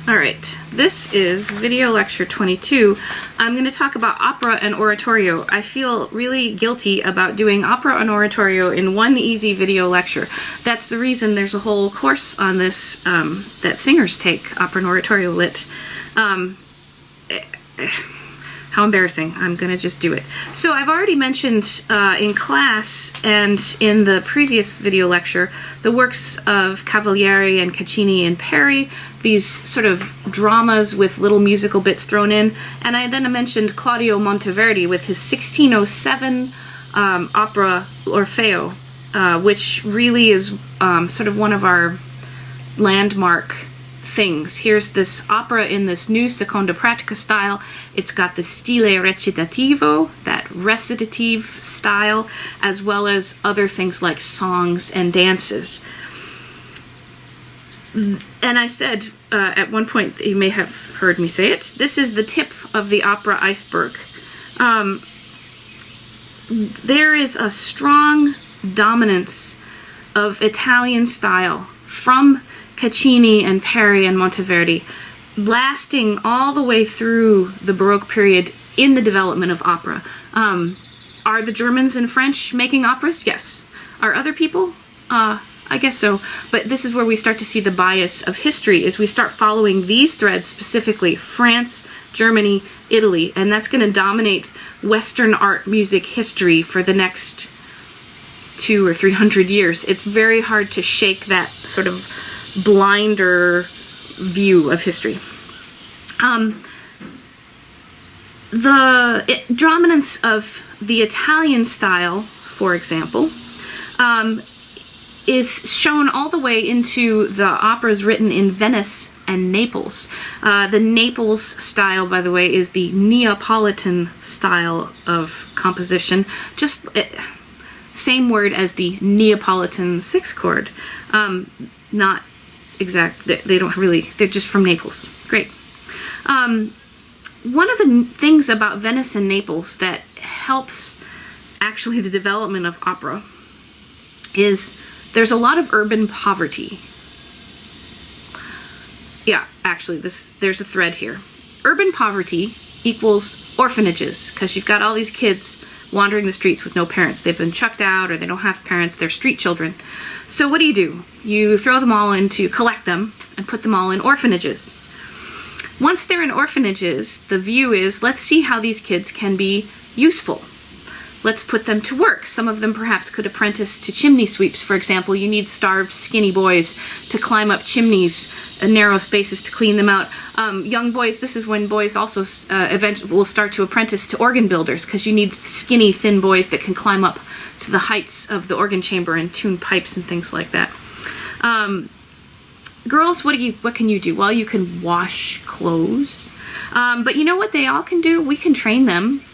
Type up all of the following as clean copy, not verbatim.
Alright, this is video lecture 22. I'm going to talk about opera and oratorio. I feel really guilty about doing opera and oratorio in one easy video lecture. That's the reason there's a whole course on this that singers take, opera and oratorio lit. How embarrassing. I'm going to just do it. So I've already mentioned in class and in the previous video lecture the works of Cavalieri and Caccini and Peri, these sort of dramas with little musical bits thrown in. And I then mentioned Claudio Monteverdi with his 1607 opera Orfeo, which really is sort of one of our landmark things. Here's this opera in this new seconda pratica style. It's got the stile recitativo, that recitative style, as well as other things like songs and dances. And I said at one point, you may have heard me say it, this is the tip of the opera iceberg. There is a strong dominance of Italian style from Caccini and Peri and Monteverdi, lasting all the way through the Baroque period in the development of opera. Are the Germans and French making operas? Yes. Are other people? I guess so. But this is where we start to see the bias of history, is we start following these threads specifically, France, Germany, Italy, and that's going to dominate Western art music history for the next 200 or 300 years. It's very hard to shake that sort of blinder view of history. The dominance of the Italian style, for example, is shown all the way into the operas written in Venice and Naples. The Naples style, by the way, is the Neapolitan style of composition. Just same word as the Neapolitan sixth chord. Not exact, they don't really, they're just from Naples. Great. One of the things about Venice and Naples that helps actually the development of opera is there's a lot of urban poverty. Yeah, actually, there's a thread here. Urban poverty equals orphanages, because you've got all these kids wandering the streets with no parents. They've been chucked out, or they don't have parents. They're street children. So what do? You throw them all collect them, and put them all in orphanages. Once they're in orphanages, the view is, let's see how these kids can be useful. Let's put them to work. Some of them perhaps could apprentice to chimney sweeps, for example. You need starved, skinny boys to climb up chimneys, narrow spaces to clean them out. Young boys, this is when boys also eventually will start to apprentice to organ builders, because you need skinny, thin boys that can climb up to the heights of the organ chamber and tune pipes and things like that. Girls, what can you do? Well, you can wash clothes. But you know what they all can do? We can train them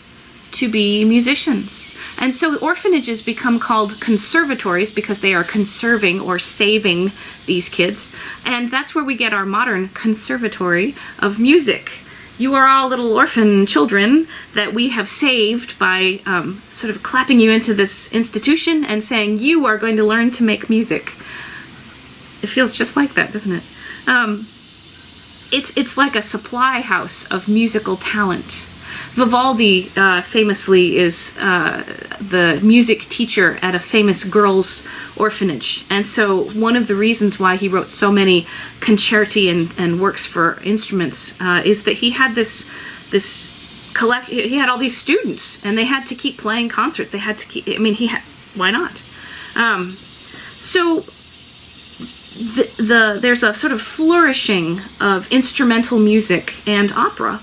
to be musicians. And so orphanages become called conservatories because they are conserving or saving these kids. And that's where we get our modern conservatory of music. You are all little orphan children that we have saved by sort of clapping you into this institution and saying, you are going to learn to make music. It feels just like that, doesn't it? It's like a supply house of musical talent. Vivaldi famously is the music teacher at a famous girls' orphanage. And so one of the reasons why he wrote so many concerti and works for instruments is that he had he had all these students, and they had to keep playing concerts. They had to keep, why not? So there's a sort of flourishing of instrumental music and opera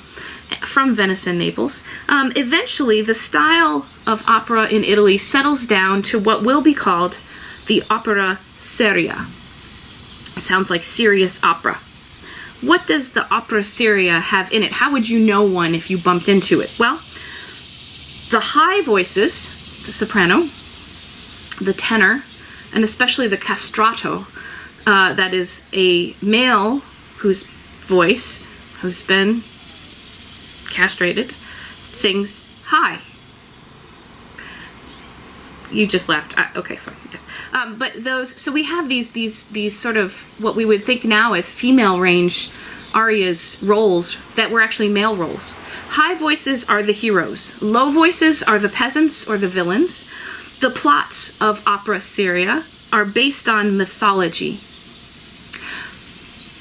from Venice and Naples. Eventually, the style of opera in Italy settles down to what will be called the opera seria. It sounds like serious opera. What does the opera seria have in it? How would you know one if you bumped into it? Well, the high voices, the soprano, the tenor, and especially the castrato, that is a male whose voice, who's been castrated, sings high. You just laughed. Okay, fine. Yes. But those. So we have these sort of what we would think now as female range arias roles that were actually male roles. High voices are the heroes. Low voices are the peasants or the villains. The plots of opera seria are based on mythology.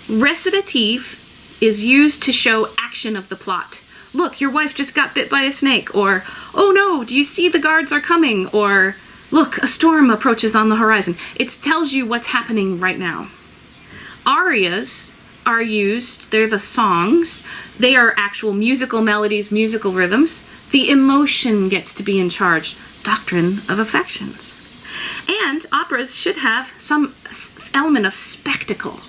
Recitative is used to show action of the plot. Look, your wife just got bit by a snake, or, oh no, do you see the guards are coming, or, look, a storm approaches on the horizon. It tells you what's happening right now. Arias are used, they're the songs, they are actual musical melodies, musical rhythms. The emotion gets to be in charge, doctrine of affections. And operas should have some element of spectacle.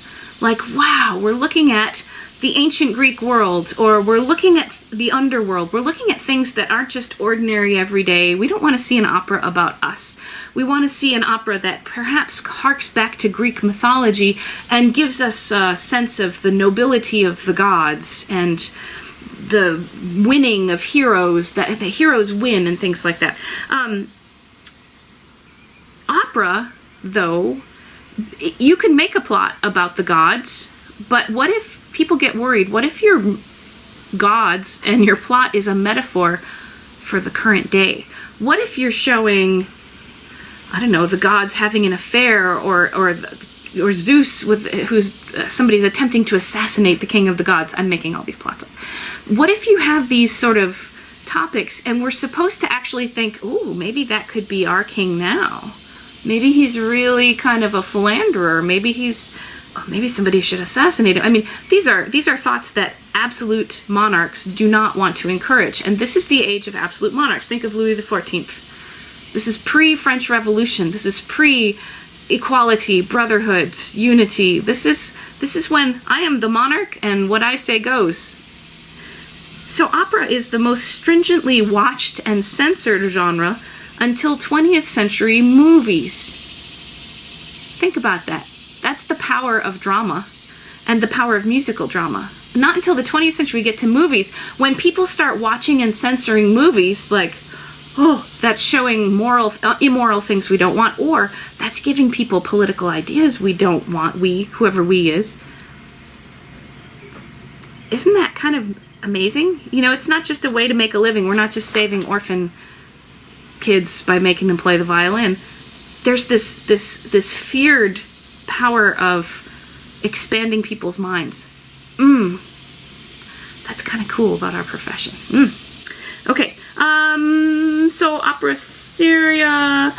Like, wow, we're looking at the ancient Greek world, or we're looking at the underworld. We're looking at things that aren't just ordinary everyday. We don't want to see an opera about us. We want to see an opera that perhaps harks back to Greek mythology and gives us a sense of the nobility of the gods and the winning of heroes, that the heroes win and things like that. Opera, though, you can make a plot about the gods, but what if people get worried? What if your gods and your plot is a metaphor for the current day? What if you're showing, I don't know, the gods having an affair, or Zeus with somebody's attempting to assassinate the king of the gods? I'm making all these plots up. What if you have these sort of topics and we're supposed to actually think, ooh, maybe that could be our king now. Maybe he's really kind of a philanderer. Maybe somebody should assassinate him. I mean, these are thoughts that absolute monarchs do not want to encourage. And this is the age of absolute monarchs. Think of Louis XIV. This is pre-French Revolution. This is pre-equality, brotherhood, unity. This is when I am the monarch and what I say goes. So opera is the most stringently watched and censored genre until 20th century movies. Think about that. That's the power of drama and the power of musical drama. Not until the 20th century we get to movies. When people start watching and censoring movies, like, oh, that's showing immoral things we don't want, or that's giving people political ideas we don't want, whoever we is. Isn't that kind of amazing? You know, it's not just a way to make a living. We're not just saving orphan kids by making them play the violin. There's this feared power of expanding people's minds. That's kind of cool about our profession. Okay, so opera seria,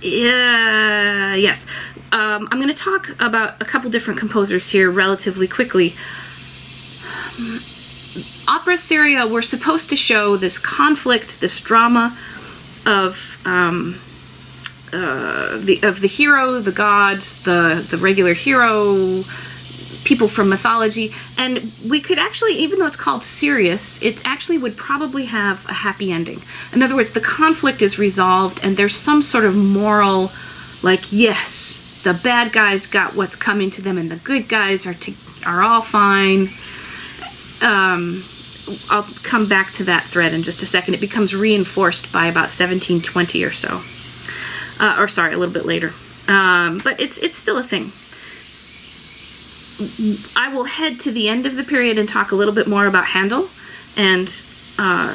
yes. I'm going to talk about a couple different composers here relatively quickly. Opera seria were supposed to show this conflict, this drama of the hero, the gods, the regular hero, people from mythology, and we could actually, even though it's called serious, it actually would probably have a happy ending. In other words, the conflict is resolved and there's some sort of moral, like, yes, the bad guys got what's coming to them and the good guys are all fine. I'll come back to that thread in just a second. It becomes reinforced by about 1720 or so. Or sorry, a little bit later. But it's still a thing. I will head to the end of the period and talk a little bit more about Handel and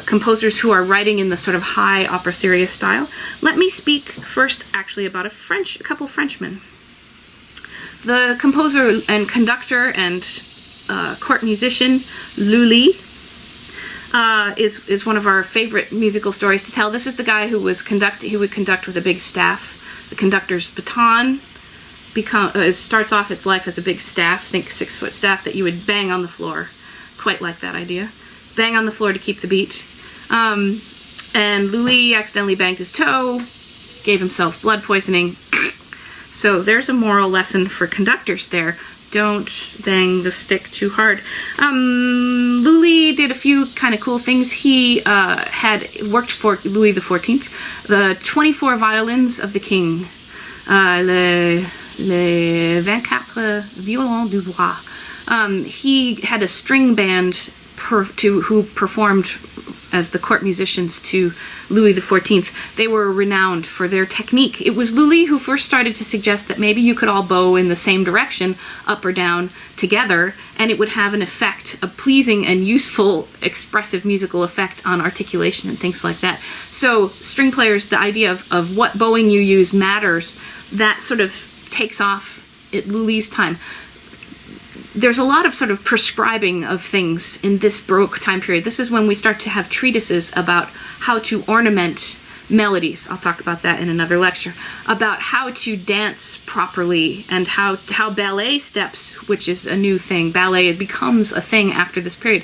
composers who are writing in the sort of high opera seria style. Let me speak first actually about a couple Frenchmen. The composer and conductor and court musician Lully is one of our favorite musical stories to tell. This is the guy who would conduct with a big staff. The conductor's baton starts off its life as a big staff, think 6-foot staff that you would bang on the floor. Quite like that idea. Bang on the floor to keep the beat. And Lully accidentally banged his toe, gave himself blood poisoning. So there's a moral lesson for conductors there. Don't bang the stick too hard. Lully did a few kind of cool things. He had worked for Louis XIV. The 24 violins of the king. Les 24 violons du roi. He had a string band who performed as the court musicians to Louis XIV. They were renowned for their technique. It was Lully who first started to suggest that maybe you could all bow in the same direction, up or down, together, and it would have an effect, a pleasing and useful, expressive musical effect on articulation and things like that. So string players, the idea of what bowing you use matters, that sort of takes off at Lully's time. There's a lot of sort of prescribing of things in this Baroque time period. This is when we start to have treatises about how to ornament melodies. I'll talk about that in another lecture. About how to dance properly and how ballet steps, which is a new thing. Ballet becomes a thing after this period.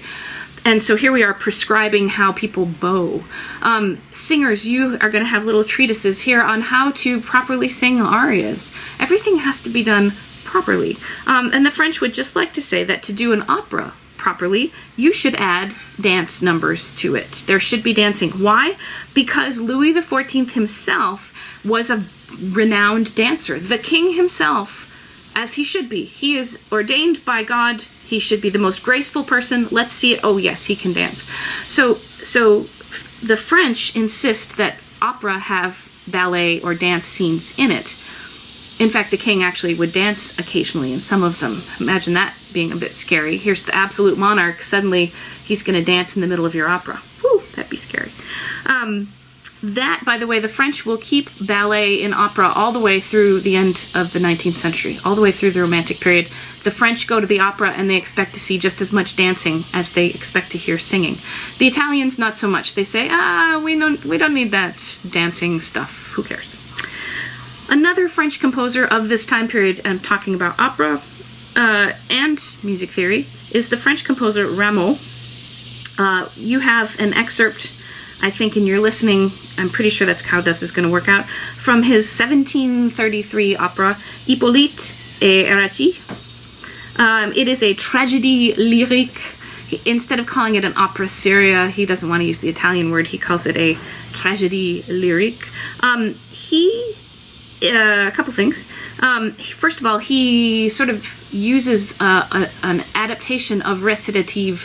And so here we are prescribing how people bow. Singers, you are going to have little treatises here on how to properly sing arias. Everything has to be done properly. And the French would just like to say that to do an opera properly, you should add dance numbers to it. There should be dancing. Why? Because Louis XIV himself was a renowned dancer. The king himself, as he should be. He is ordained by God. He should be the most graceful person. Let's see it. Oh, yes, he can dance. So the French insist that opera have ballet or dance scenes in it. In fact, the king actually would dance occasionally in some of them. Imagine that being a bit scary. Here's the absolute monarch. Suddenly, he's going to dance in the middle of your opera. Whew, that'd be scary. That, by the way, the French will keep ballet in opera all the way through the end of the 19th century, all the way through the Romantic period. The French go to the opera and they expect to see just as much dancing as they expect to hear singing. The Italians, not so much. They say, we don't need that dancing stuff. Who cares? Another French composer of this time period, I'm talking about opera and music theory, is the French composer Rameau. You have an excerpt, I think, in your listening, I'm pretty sure that's how this is going to work out, from his 1733 opera, Hippolyte et Arachi. It is a tragédie lyrique. Instead of calling it an opera seria, he doesn't want to use the Italian word, he calls it a tragédie lyrique. A couple things. First of all, he sort of uses an adaptation of recitative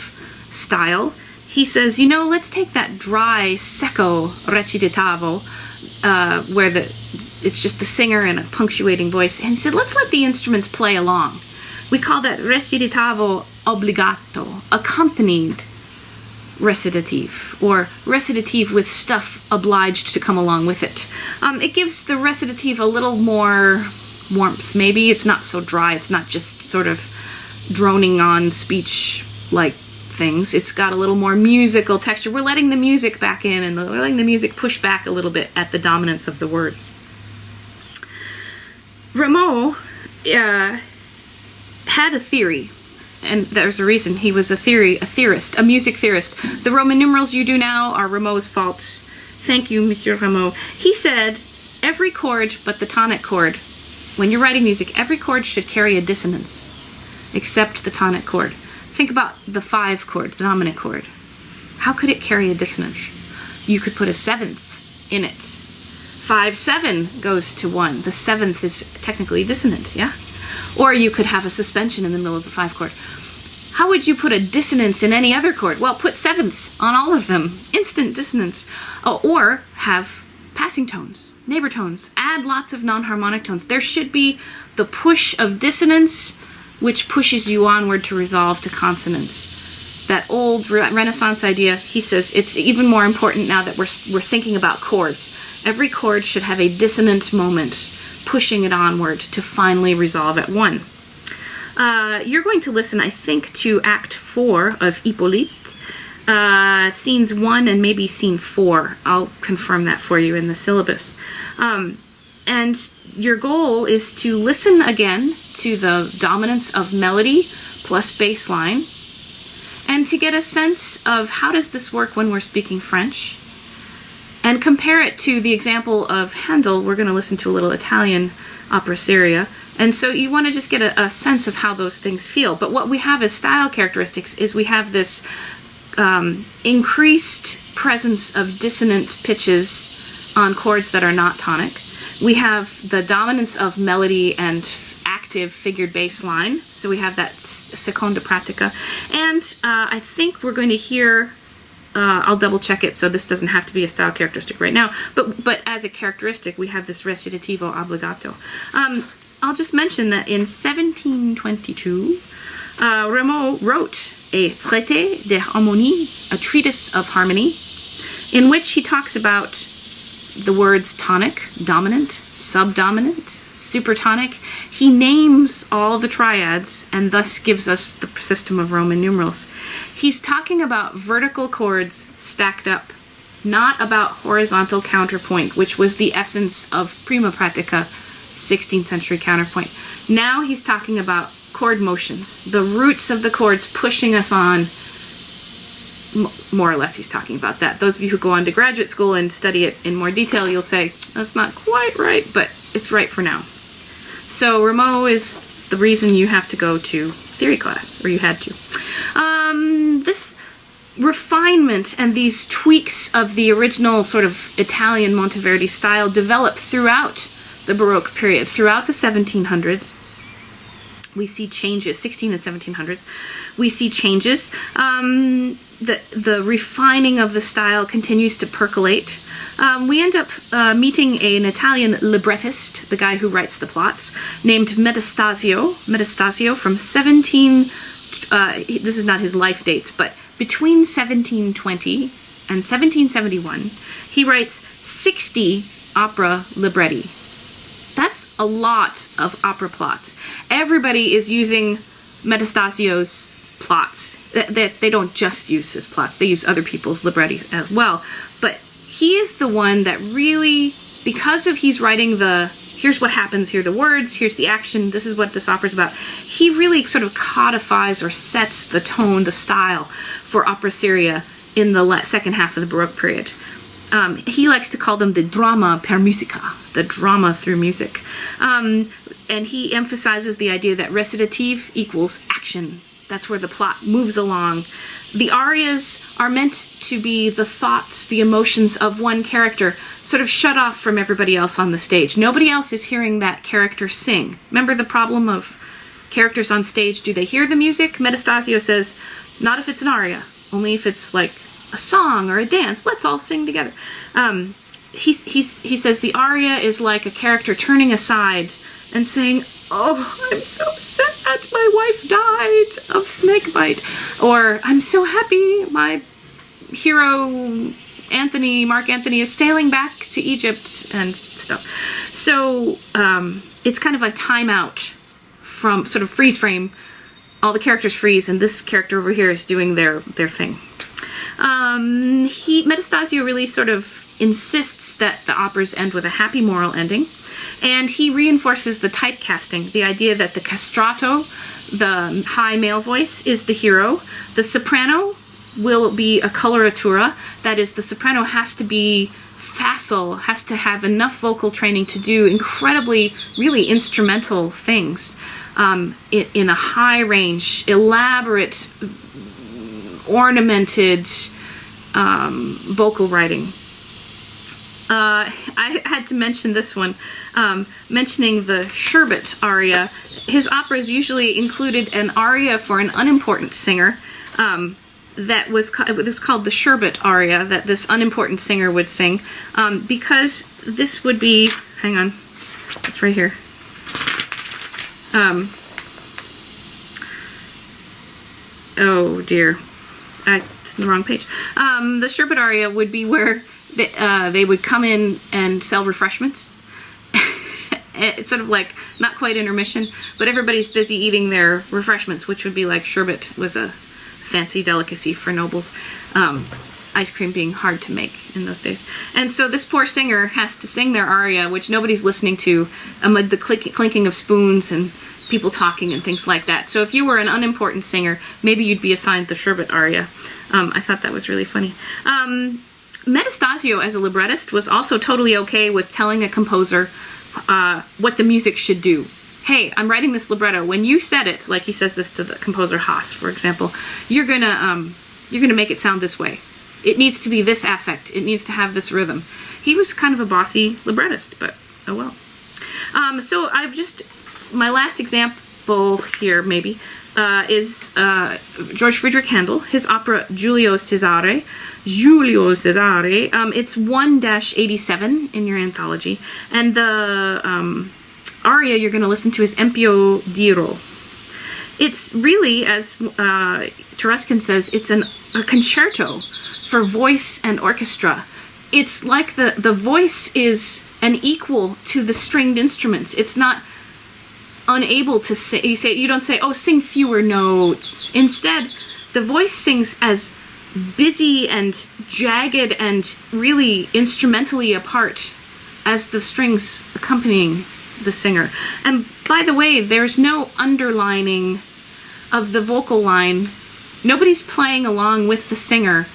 style. He says, let's take that dry, secco recitativo, where it's just the singer and a punctuating voice, and he said, let's let the instruments play along. We call that recitativo obbligato, accompanied recitative, or recitative with stuff obliged to come along with it. It gives the recitative a little more warmth. Maybe it's not so dry. It's not just sort of droning on speech-like things. It's got a little more musical texture. We're letting the music back in, and we're letting the music push back a little bit at the dominance of the words. Rameau had a theory. And there's a reason. He was a theorist, a music theorist. The Roman numerals you do now are Rameau's fault. Thank you, Monsieur Rameau. He said, every chord but the tonic chord, when you're writing music, every chord should carry a dissonance, except the tonic chord. Think about the 5 chord, the dominant chord. How could it carry a dissonance? You could put a 7th in it. 5-7 goes to 1. The 7th is technically dissonant, yeah? Or you could have a suspension in the middle of the 5 chord. How would you put a dissonance in any other chord? Well, put 7ths on all of them. Instant dissonance. Or have passing tones, neighbor tones. Add lots of non-harmonic tones. There should be the push of dissonance, which pushes you onward to resolve to consonance. That old Renaissance idea, he says, it's even more important now that we're thinking about chords. Every chord should have a dissonant moment, pushing it onward to finally resolve at 1. You're going to listen, I think, to Act 4 of Hippolyte, scenes 1 and maybe scene 4. I'll confirm that for you in the syllabus. And your goal is to listen again to the dominance of melody plus bass line, and to get a sense of how does this work when we're speaking French, and compare it to the example of Handel. We're going to listen to a little Italian opera seria. And so you want to just get a sense of how those things feel. But what we have as style characteristics is we have this increased presence of dissonant pitches on chords that are not tonic. We have the dominance of melody and active figured bass line. So we have that seconda pratica. And I think we're going to hear I'll double check it, so this doesn't have to be a style characteristic right now. But as a characteristic, we have this recitativo obbligato. I'll just mention that in 1722, Rameau wrote a traité de harmonie, a treatise of harmony, in which he talks about the words tonic, dominant, subdominant, supertonic. He names all the triads and thus gives us the system of Roman numerals. He's talking about vertical chords stacked up, not about horizontal counterpoint, which was the essence of prima pratica, 16th century counterpoint. Now he's talking about chord motions, the roots of the chords pushing us on. More or less he's talking about that. Those of you who go on to graduate school and study it in more detail, you'll say, that's not quite right, but it's right for now. So Rameau is the reason you have to go to theory class, or you had to. This refinement and these tweaks of the original sort of Italian Monteverdi style develop throughout the Baroque period. Throughout the 1700s, we see changes, 16 and 1700s, we see changes. The refining of the style continues to percolate. We end up meeting an Italian librettist, the guy who writes the plots, named Metastasio from 17, this is not his life dates, but between 1720 and 1771, he writes 60 opera libretti. That's a lot of opera plots. Everybody is using Metastasio's plots. They don't just use his plots, they use other people's librettis as well. But he is the one that really, because of he's writing here's what happens, here are the words, here's the action, this is what this opera's about, he really sort of codifies or sets the tone, the style for opera seria in the second half of the Baroque period. He likes to call them the drama per musica, the drama through music. And he emphasizes the idea that recitative equals action. That's where the plot moves along. The arias are meant to be the thoughts, the emotions of one character, sort of shut off from everybody else on the stage. Nobody else is hearing that character sing. Remember the problem of characters on stage? Do they hear the music? Metastasio says, not if it's an aria, only if it's like a song or a dance. Let's all sing together. He says the aria is like a character turning aside and saying, oh, I'm so sad, my wife died of snakebite. Or, I'm so happy, my hero, Mark Antony, is sailing back to Egypt, and stuff. So, it's kind of a timeout from sort of freeze frame. All the characters freeze, and this character over here is doing their thing. Metastasio really sort of insists that the operas end with a happy moral ending. And he reinforces the typecasting, the idea that the castrato, the high male voice, is the hero. The soprano will be a coloratura. That is, the soprano has to be facile, has to have enough vocal training to do incredibly, really instrumental things in a high range, elaborate, ornamented vocal writing. I had to mention this one, mentioning the Sherbet aria. His operas usually included an aria for an unimportant singer that was called the Sherbet aria, that this unimportant singer would sing, because this would be, hang on, it's right here. Oh dear, it's in the wrong page. The Sherbet aria would be where they would come in and sell refreshments. It's sort of like, not quite intermission, but everybody's busy eating their refreshments, which would be like sherbet was a fancy delicacy for nobles. Ice cream being hard to make in those days. And so this poor singer has to sing their aria, which nobody's listening to, amid the clinking of spoons and people talking and things like that. So if you were an unimportant singer, maybe you'd be assigned the Sherbet aria. I thought that was really funny. Metastasio, as a librettist, was also totally okay with telling a composer what the music should do. Hey, I'm writing this libretto. When you said it, like he says this to the composer Haas, for example, you're gonna make it sound this way. It needs to be this affect. It needs to have this rhythm. He was kind of a bossy librettist, but oh well. So my last example here, maybe, is George Friedrich Handel, his opera Giulio Cesare. It's 1-87 in your anthology. And the aria you're going to listen to is Empio d'Iro. It's really, as Taruskin says, it's a concerto for voice and orchestra. It's like the voice is an equal to the stringed instruments. It's not unable to sing. You don't say, oh, sing fewer notes. Instead, the voice sings as busy and jagged and really instrumentally apart as the strings accompanying the singer. And by the way, there's no underlining of the vocal line. Nobody's playing along with the singer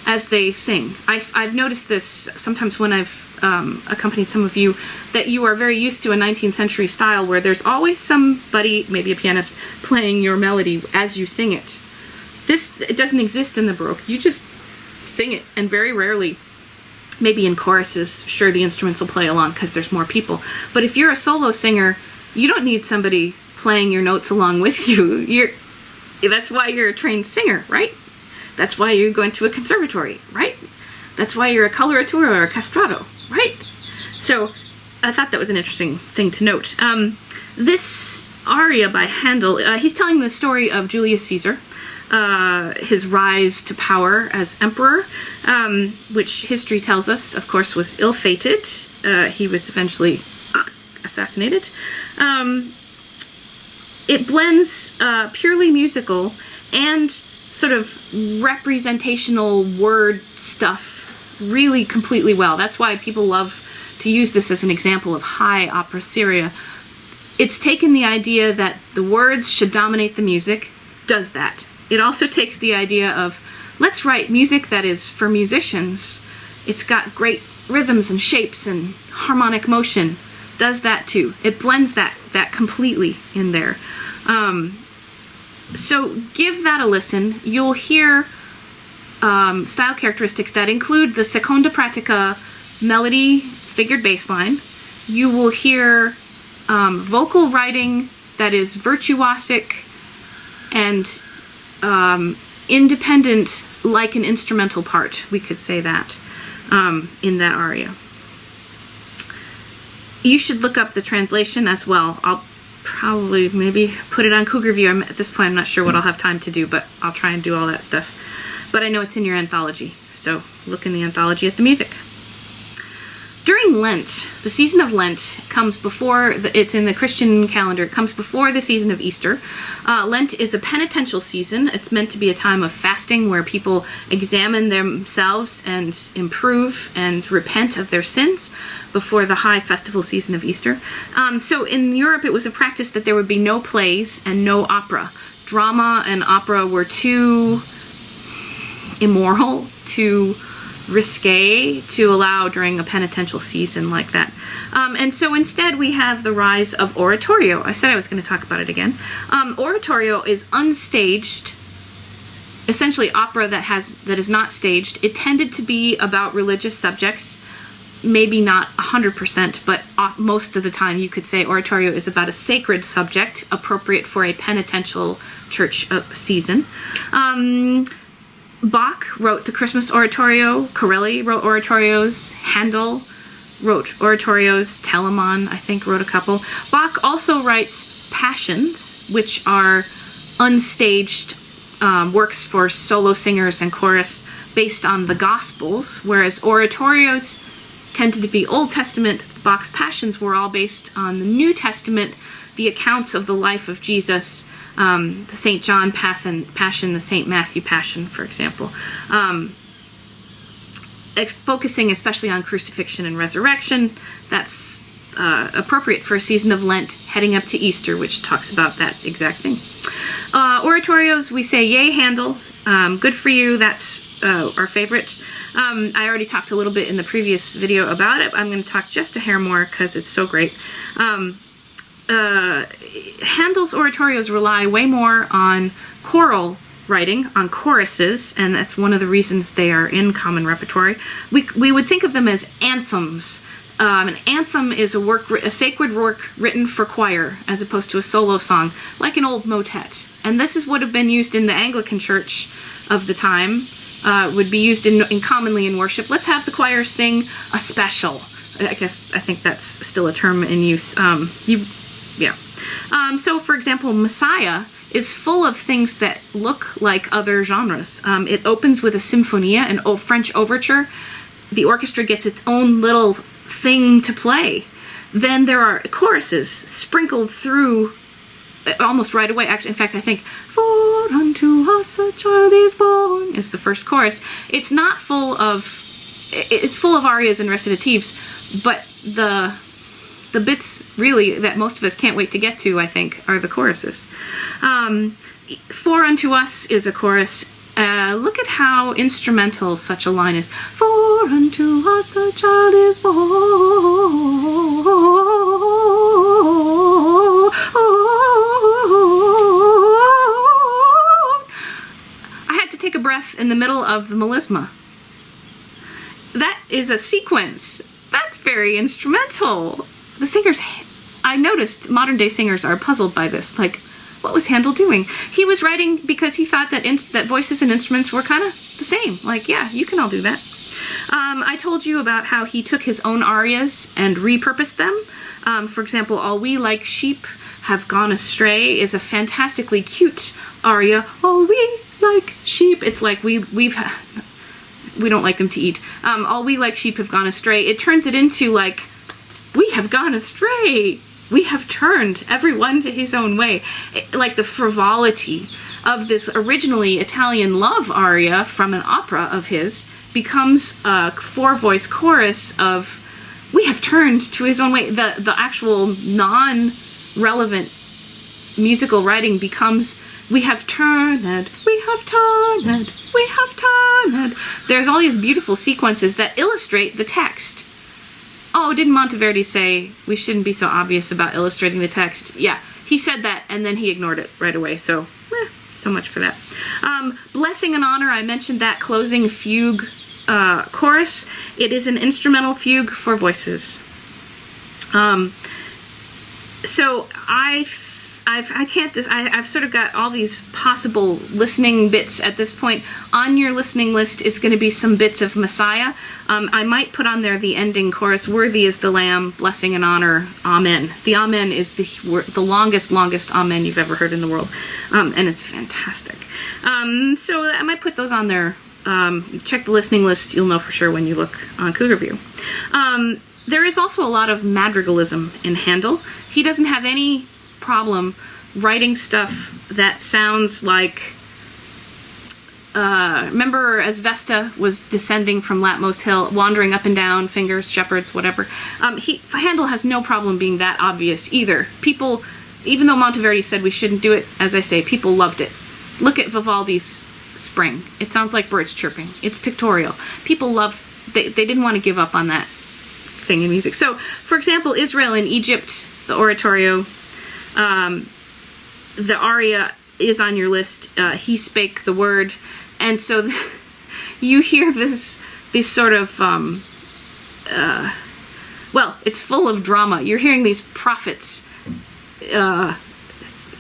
as they sing. I've noticed this sometimes when I've accompanied some of you, that you are very used to a 19th century style where there's always somebody, maybe a pianist, playing your melody as you sing it. It doesn't exist in the Baroque. You just sing it, and very rarely, maybe in choruses, sure, the instruments will play along because there's more people. But if you're a solo singer, you don't need somebody playing your notes along with you. That's why you're a trained singer, right? That's why you're going to a conservatory, right? That's why you're a coloratura or a castrato, right? So I thought that was an interesting thing to note. This aria by Handel, he's telling the story of Julius Caesar, his rise to power as emperor, which history tells us, of course, was ill-fated. He was eventually assassinated. It blends purely musical and sort of representational word stuff really completely well. That's why people love to use this as an example of high opera seria. It's taken the idea that the words should dominate the music, does that. It also takes the idea of, let's write music that is for musicians. It's got great rhythms and shapes and harmonic motion, does that too. It blends that completely in there. So give that a listen. You'll hear style characteristics that include the seconda pratica melody, figured bass line. You will hear vocal writing that is virtuosic and independent, like an instrumental part. We could say that in that aria. You should look up the translation as well. I'll probably maybe put it on Cougar View. At this point, I'm not sure what I'll have time to do, but I'll try and do all that stuff. But I know it's in your anthology, so look in the anthology at the music. During Lent, the season of Lent comes before, it's in the Christian calendar, it comes before the season of Easter. Lent is a penitential season. It's meant to be a time of fasting where people examine themselves and improve and repent of their sins before the high festival season of Easter. So in Europe, it was a practice that there would be no plays and no opera. Drama and opera were too immoral, too risque to allow during a penitential season like that. And so instead we have the rise of oratorio. I said I was going to talk about it again. Oratorio is unstaged, essentially opera that is not staged. It tended to be about religious subjects, maybe not 100%, but most of the time you could say oratorio is about a sacred subject appropriate for a penitential church season. Bach wrote the Christmas oratorio, Corelli wrote oratorios, Handel wrote oratorios, Telemann, I think, wrote a couple. Bach also writes passions, which are unstaged works for solo singers and chorus based on the Gospels, whereas oratorios tended to be Old Testament. Bach's passions were all based on the New Testament, the accounts of the life of Jesus, the St. John Passion, the St. Matthew Passion, for example. Focusing especially on crucifixion and resurrection. That's appropriate for a season of Lent heading up to Easter, which talks about that exact thing. Oratorios, we say, yay, Handel. Good for you. That's our favorite. I already talked a little bit in the previous video about it. I'm going to talk just a hair more because it's so great. Handel's oratorios rely way more on choral writing, on choruses, and that's one of the reasons they are in common repertory. We would think of them as anthems, An anthem is a sacred work written for choir as opposed to a solo song, like an old motet. And this is would have been used in the Anglican Church of the time. Would be used commonly in worship. Let's have the choir sing a special. I think that's still a term in use. So, for example, Messiah is full of things that look like other genres. It opens with a symphonia, an French overture. The orchestra gets its own little thing to play. Then there are choruses sprinkled through almost right away. Actually, in fact, I think, "For unto us a child is born" is the first chorus. It's full of arias and recitatives, but the bits really that most of us can't wait to get to, I think, are the choruses. "For unto us" is a chorus. Look at how instrumental such a line is. "For unto us a child is born." I had to take a breath in the middle of the melisma. That is a sequence. That's very instrumental. The singers, I noticed modern day singers are puzzled by this. Like, what was Handel doing? He was writing because he thought that that voices and instruments were kind of the same. Like, yeah, you can all do that. I told you about how he took his own arias and repurposed them. For example, "All we like sheep have gone astray" is a fantastically cute aria. "All we like sheep." It's like we don't like them to eat. "All we like sheep have gone astray." It turns it into like, we have gone astray. We have turned everyone to his own way. Like the frivolity of this originally Italian love aria from an opera of his becomes a four-voice chorus of, we have turned to his own way. The actual non-relevant musical writing becomes, we have turned, we have turned, we have turned. There's all these beautiful sequences that illustrate the text. Oh, didn't Monteverdi say we shouldn't be so obvious about illustrating the text? Yeah, he said that, and then he ignored it right away, so much for that. "Blessing and Honor," I mentioned that closing fugue chorus. It is an instrumental fugue for voices. So I've sort of got all these possible listening bits at this point. On your listening list is going to be some bits of Messiah. I might put on there the ending chorus, "Worthy is the Lamb, blessing and honor, amen." The amen is the longest amen you've ever heard in the world. And it's fantastic. So I might put those on there. Check the listening list. You'll know for sure when you look on Cougar View. There is also a lot of madrigalism in Handel. He doesn't have any problem writing stuff that sounds like, remember as Vesta was descending from Latmos Hill, wandering up and down, fingers, shepherds, whatever. Handel has no problem being that obvious either. People, even though Monteverdi said we shouldn't do it, as I say, people loved it. Look at Vivaldi's Spring. It sounds like birds chirping. It's pictorial. People loved, they didn't want to give up on that thing in music. So, for example, Israel in Egypt, the oratorio, the aria is on your list. He spake the word, and so you hear this sort of it's full of drama. You're hearing these prophets.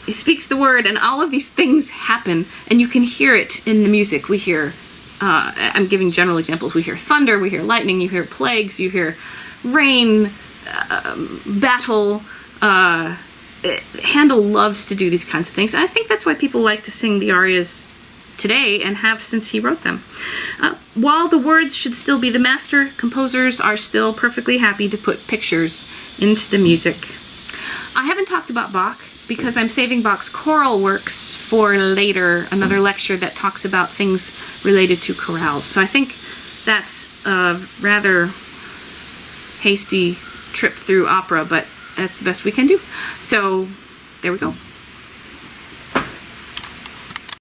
He speaks the word, and all of these things happen, and you can hear it in the music. We hear, I'm giving general examples. We hear thunder, we hear lightning, you hear plagues, you hear rain, battle. Handel loves to do these kinds of things. And I think that's why people like to sing the arias today and have since he wrote them. While the words should still be the master, composers are still perfectly happy to put pictures into the music. I haven't talked about Bach because I'm saving Bach's choral works for later, another lecture that talks about things related to chorales. So I think that's a rather hasty trip through opera, but that's the best we can do. So there we go.